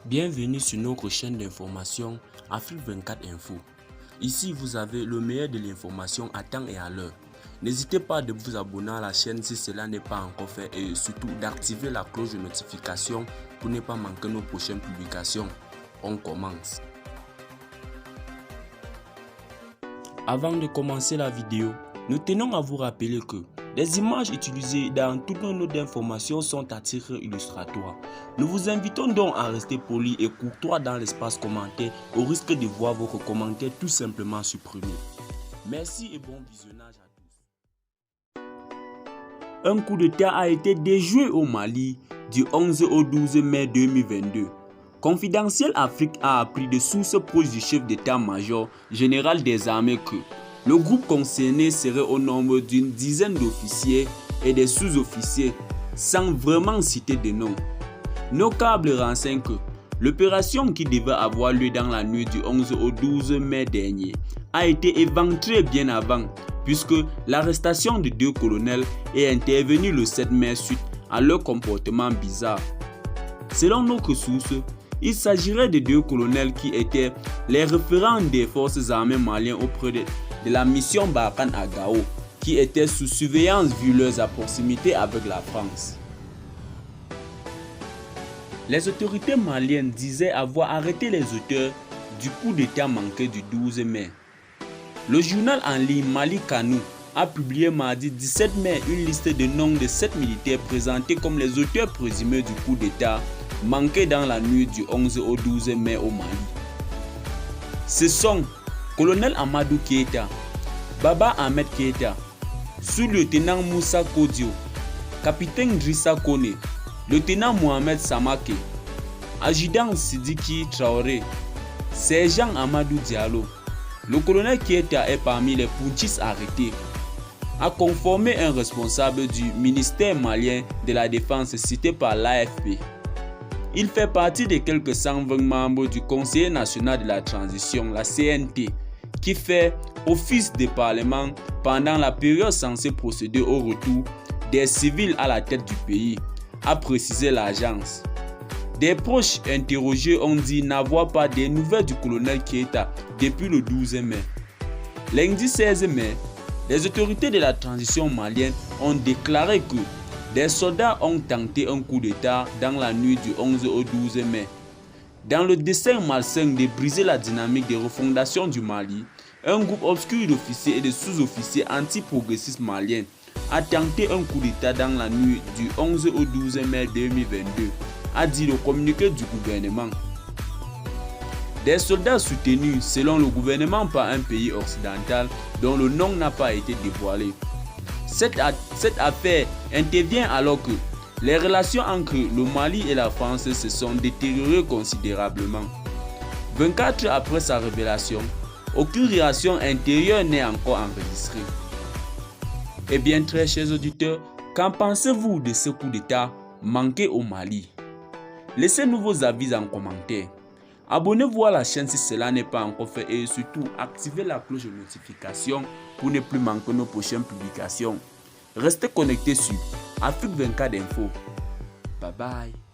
Bienvenue sur notre chaîne d'information Afrique 24 Info. Ici, vous avez le meilleur de l'information à temps et à l'heure. N'hésitez pas de vous abonner à la chaîne si cela n'est pas encore fait et surtout d'activer la cloche de notification pour ne pas manquer nos prochaines publications. On commence. Avant de commencer la vidéo, nous tenons à vous rappeler que les images utilisées dans toutes nos notes d'information sont à titre illustratoire. Nous vous invitons donc à rester poli et courtois dans l'espace commentaire au risque de voir votre commentaire tout simplement supprimé. Merci et bon visionnage à tous. Un coup d'État a été déjoué au Mali du 11 au 12 mai 2022. Confidentiel Afrique a appris de sources proches du chef d'état-major général des armées que le groupe concerné serait au nombre d'une dizaine d'officiers et des sous-officiers, sans vraiment citer de noms. Nos câbles renseignent que l'opération qui devait avoir lieu dans la nuit du 11 au 12 mai dernier a été éventrée bien avant, puisque l'arrestation de deux colonels est intervenue le 7 mai suite à leur comportement bizarre. Selon nos sources, il s'agirait de deux colonels qui étaient les référents des forces armées maliennes auprès de la mission Barkhane à Gao, qui était sous surveillance vu leurs proximité avec la France. Les autorités maliennes disaient avoir arrêté les auteurs du coup d'état manqué du 12 mai. Le journal en ligne Mali Kanou a publié mardi 17 mai une liste de noms de 7 militaires présentés comme les auteurs présumés du coup d'état manqué dans la nuit du 11 au 12 mai au Mali. Ce sont Colonel Amadou Keita, Baba Ahmed Keita, sous-lieutenant Moussa Kodio, capitaine Drissa Kone, lieutenant Mohamed Samake, adjudant Sidiki Traoré, sergent Amadou Diallo. Le colonel Keita est parmi les putschistes arrêtés, a conformé un responsable du ministère malien de la Défense cité par l'AFP. Il fait partie des quelques 120 membres du Conseil national de la transition, la CNT, qui fait office de parlement pendant la période censée procéder au retour des civils à la tête du pays, a précisé l'agence. Des proches interrogés ont dit n'avoir pas de nouvelles du colonel Keita depuis le 12 mai. Lundi 16 mai, les autorités de la transition malienne ont déclaré que des soldats ont tenté un coup d'État dans la nuit du 11 au 12 mai. Dans le dessein malsain de briser la dynamique de refondation du Mali, un groupe obscur d'officiers et de sous-officiers anti-progressistes maliens a tenté un coup d'État dans la nuit du 11 au 12 mai 2022, a dit le communiqué du gouvernement. Des soldats soutenus selon le gouvernement par un pays occidental dont le nom n'a pas été dévoilé. Cette affaire intervient alors que les relations entre le Mali et la France se sont détériorées considérablement. 24 heures après sa révélation, aucune réaction intérieure n'est encore enregistrée. Eh bien, très chers auditeurs, qu'en pensez-vous de ce coup d'État manqué au Mali? Laissez-nous vos avis en commentaire. Abonnez-vous à la chaîne si cela n'est pas encore fait et surtout activez la cloche de notification pour ne plus manquer nos prochaines publications. Restez connectés sur Afrique 24 Info. Bye bye.